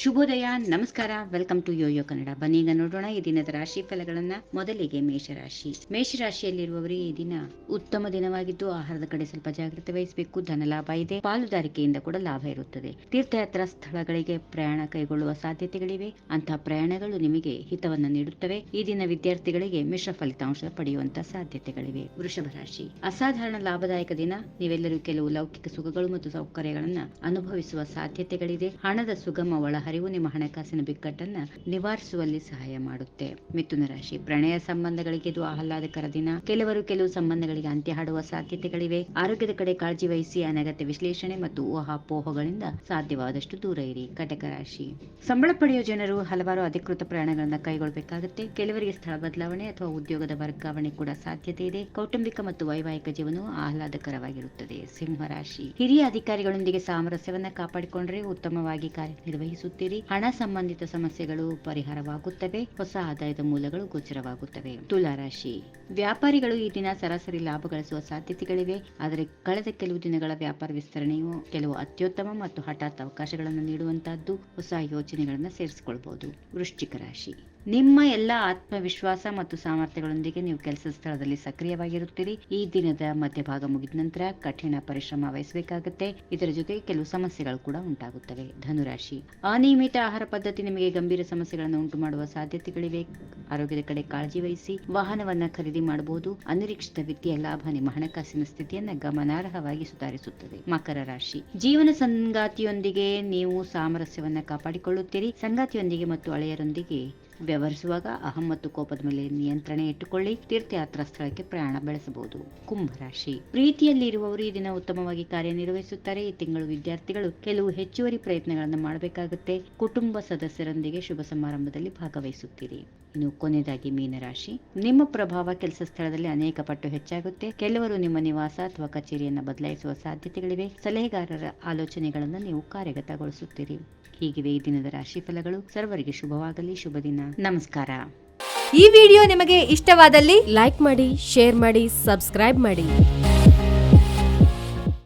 ಶುಭೋದಯ, ನಮಸ್ಕಾರ. Welcome to YoYo Kannada. ಬನ್ನೀಗ ನೋಡೋಣ ಈ ದಿನದ ರಾಶಿ ಫಲಗಳನ್ನ. ಮೊದಲಿಗೆ ಮೇಷರಾಶಿ. ಮೇಷರಾಶಿಯಲ್ಲಿರುವವರು ಈ ದಿನ ಉತ್ತಮ ದಿನವಾಗಿದ್ದು ಆಹಾರದ ಕಡೆ ಸ್ವಲ್ಪ ಜಾಗ್ರತೆ ವಹಿಸಬೇಕು. ಧನ ಲಾಭ ಇದೆ. ಪಾಲುದಾರಿಕೆಯಿಂದ ಕೂಡ ಲಾಭ ಇರುತ್ತದೆ. ತೀರ್ಥಯಾತ್ರಾ ಸ್ಥಳಗಳಿಗೆ ಪ್ರಯಾಣ ಕೈಗೊಳ್ಳುವ ಸಾಧ್ಯತೆಗಳಿವೆ. ಅಂತಹ ಪ್ರಯಾಣಗಳು ನಿಮಗೆ ಹಿತವನ್ನ ನೀಡುತ್ತವೆ. ಈ ದಿನ ವಿದ್ಯಾರ್ಥಿಗಳಿಗೆ ಮಿಶ್ರ ಫಲಿತಾಂಶ ಪಡೆಯುವಂತಹ ಸಾಧ್ಯತೆಗಳಿವೆ. ವೃಷಭ ರಾಶಿ. ಅಸಾಧಾರಣ ಲಾಭದಾಯಕ ದಿನ. ನೀವೆಲ್ಲರೂ ಕೆಲವು ಲೌಕಿಕ ಸುಖಗಳು ಮತ್ತು ಸೌಕರ್ಯಗಳನ್ನ ಅನುಭವಿಸುವ ಸಾಧ್ಯತೆಗಳಿದೆ. ಹಣದ ಸುಗಮ ಒಳಹರಿವು ನಿಮ್ಮ ಹಣಕಾಸಿನ ಬಿಕ್ಕಟ್ಟನ್ನ ನಿವಾರಿಸುವಲ್ಲಿ ಸಹಾಯ ಮಾಡುತ್ತೆ. ಮಿಥುನ ರಾಶಿ. ಪ್ರಣಯ ಸಂಬಂಧಗಳಿಗೆ ಇದು ಆಹ್ಲಾದಕರ ದಿನ. ಕೆಲವು ಸಂಬಂಧಗಳಿಗೆ ಅಂತ್ಯ ಹಾಡುವ ಸಾಧ್ಯತೆಗಳಿವೆ. ಆರೋಗ್ಯದ ಕಡೆ ಕಾಳಜಿ ವಹಿಸಿ. ಅನಗತ್ಯ ವಿಶ್ಲೇಷಣೆ ಮತ್ತು ಊಹಾಪೋಹಗಳಿಂದ ಸಾಧ್ಯವಾದಷ್ಟು ದೂರ ಇರಿ. ಕಟಕ ರಾಶಿ. ಸಂಬಳ ಪಡೆಯುವ ಜನರು ಹಲವಾರು ಅಧಿಕೃತ ಪ್ರಯಾಣಗಳನ್ನ ಕೈಗೊಳ್ಳಬೇಕಾಗುತ್ತೆ. ಕೆಲವರಿಗೆ ಸ್ಥಳ ಬದಲಾವಣೆ ಅಥವಾ ಉದ್ಯೋಗದ ವರ್ಗಾವಣೆ ಕೂಡ ಸಾಧ್ಯತೆ ಇದೆ. ಕೌಟುಂಬಿಕ ಮತ್ತು ವೈವಾಹಿಕ ಜೀವನವು ಆಹ್ಲಾದಕರವಾಗಿರುತ್ತದೆ. ಸಿಂಹ ರಾಶಿ. ಹಿರಿಯ ಅಧಿಕಾರಿಗಳೊಂದಿಗೆ ಸಾಮರಸ್ಯವನ್ನ ಕಾಪಾಡಿಕೊಂಡ್ರೆ ಉತ್ತಮವಾಗಿ ಕಾರ್ಯನಿರ್ವಹಿಸುತ್ತೀರಿ. ಹಣ ಸಂಬಂಧಿತ ಸಮಸ್ಯೆಗಳು ಪರಿಹಾರವಾಗುತ್ತವೆ. ಹೊಸ ಆದಾಯದ ಮೂಲಗಳು ಗೋಚರವಾಗುತ್ತವೆ. ತುಲಾ ರಾಶಿ. ವ್ಯಾಪಾರಿಗಳು ಈ ದಿನ ಸರಾಸರಿ ಲಾಭ ಗಳಿಸುವ ಸಾಧ್ಯತೆಗಳಿವೆ. ಆದರೆ ಕಳೆದ ಕೆಲವು ದಿನಗಳ ವ್ಯಾಪಾರ ವಿಸ್ತರಣೆಯು ಕೆಲವು ಅತ್ಯುತ್ತಮ ಮತ್ತು ಹಠಾತ್ ಅವಕಾಶಗಳನ್ನು ನೀಡುವಂತಹದ್ದು. ಹೊಸ ಯೋಜನೆಗಳನ್ನು ಸೇರಿಸಿಕೊಳ್ಳಬಹುದು. ವೃಶ್ಚಿಕ ರಾಶಿ. ನಿಮ್ಮ ಎಲ್ಲ ಆತ್ಮವಿಶ್ವಾಸ ಮತ್ತು ಸಾಮರ್ಥ್ಯಗಳೊಂದಿಗೆ ನೀವು ಕೆಲಸದ ಸ್ಥಳದಲ್ಲಿ ಸಕ್ರಿಯವಾಗಿರುತ್ತೀರಿ. ಈ ದಿನದ ಮಧ್ಯಭಾಗ ಮುಗಿದ ನಂತರ ಕಠಿಣ ಪರಿಶ್ರಮ ವಹಿಸಬೇಕಾಗುತ್ತೆ. ಇದರ ಜೊತೆಗೆ ಕೆಲವು ಸಮಸ್ಯೆಗಳು ಕೂಡ ಉಂಟಾಗುತ್ತವೆ. ಧನುರಾಶಿ. ಅನಿಯಮಿತ ಆಹಾರ ಪದ್ಧತಿ ನಿಮಗೆ ಗಂಭೀರ ಸಮಸ್ಯೆಗಳನ್ನು ಉಂಟು ಮಾಡುವ ಸಾಧ್ಯತೆಗಳಿವೆ. ಆರೋಗ್ಯದ ಕಡೆ ಕಾಳಜಿ ವಹಿಸಿ. ವಾಹನವನ್ನ ಖರೀದಿ ಮಾಡಬಹುದು. ಅನಿರೀಕ್ಷಿತ ವಿತ್ತೀಯ ಲಾಭ ನಿಮ್ಮ ಹಣಕಾಸಿನ ಸ್ಥಿತಿಯನ್ನ ಗಮನಾರ್ಹವಾಗಿ ಸುಧಾರಿಸುತ್ತದೆ. ಮಕರ ರಾಶಿ. ಜೀವನ ಸಂಗಾತಿಯೊಂದಿಗೆ ನೀವು ಸಾಮರಸ್ಯವನ್ನ ಕಾಪಾಡಿಕೊಳ್ಳುತ್ತೀರಿ. ಸಂಗಾತಿಯೊಂದಿಗೆ ಮತ್ತು ಹಳೆಯರೊಂದಿಗೆ ವ್ಯವಹರಿಸುವಾಗ ಅಹಂ ಮತ್ತು ಕೋಪದ ಮೇಲೆ ನಿಯಂತ್ರಣ ಇಟ್ಟುಕೊಳ್ಳಿ. ತೀರ್ಥಯಾತ್ರಾ ಸ್ಥಳಕ್ಕೆ ಪ್ರಯಾಣ ಬೆಳೆಸಬಹುದು. ಕುಂಭರಾಶಿ. ಪ್ರೀತಿಯಲ್ಲಿ ಇರುವವರು ಈ ದಿನ ಉತ್ತಮವಾಗಿ ಕಾರ್ಯನಿರ್ವಹಿಸುತ್ತಾರೆ. ಈ ತಿಂಗಳು ವಿದ್ಯಾರ್ಥಿಗಳು ಕೆಲವು ಹೆಚ್ಚುವರಿ ಪ್ರಯತ್ನಗಳನ್ನು ಮಾಡಬೇಕಾಗುತ್ತೆ. ಕುಟುಂಬ ಸದಸ್ಯರೊಂದಿಗೆ ಶುಭ ಸಮಾರಂಭದಲ್ಲಿ ಭಾಗವಹಿಸುತ್ತೀರಿ. ಇನ್ನು ಕೊನೆಯದಾಗಿ ಮೀನರಾಶಿ. ನಿಮ್ಮ ಪ್ರಭಾವ ಕೆಲಸ ಸ್ಥಳದಲ್ಲಿ ಅನೇಕ ಪಟ್ಟು ಹೆಚ್ಚಾಗುತ್ತೆ. ಕೆಲವರು ನಿಮ್ಮ ನಿವಾಸ ಅಥವಾ ಕಚೇರಿಯನ್ನು ಬದಲಾಯಿಸುವ ಸಾಧ್ಯತೆಗಳಿವೆ. ಸಲಹೆಗಾರರ ಆಲೋಚನೆಗಳನ್ನು ನೀವು ಕಾರ್ಯಗತಗೊಳಿಸುತ್ತೀರಿ. ಹೀಗಿವೆ ಈ ದಿನದ ರಾಶಿ ಫಲಗಳು. ಸರ್ವರಿಗೆ ಶುಭವಾಗಲಿ. ಶುಭ ದಿನ. ನಮಸ್ಕಾರ. ಈ ವಿಡಿಯೋ ನಿಮಗೆ ಇಷ್ಟವಾದಲ್ಲಿ ಲೈಕ್ ಮಾಡಿ, ಶೇರ್ ಮಾಡಿ, ಸಬ್ಸ್ಕ್ರೈಬ್ ಮಾಡಿ.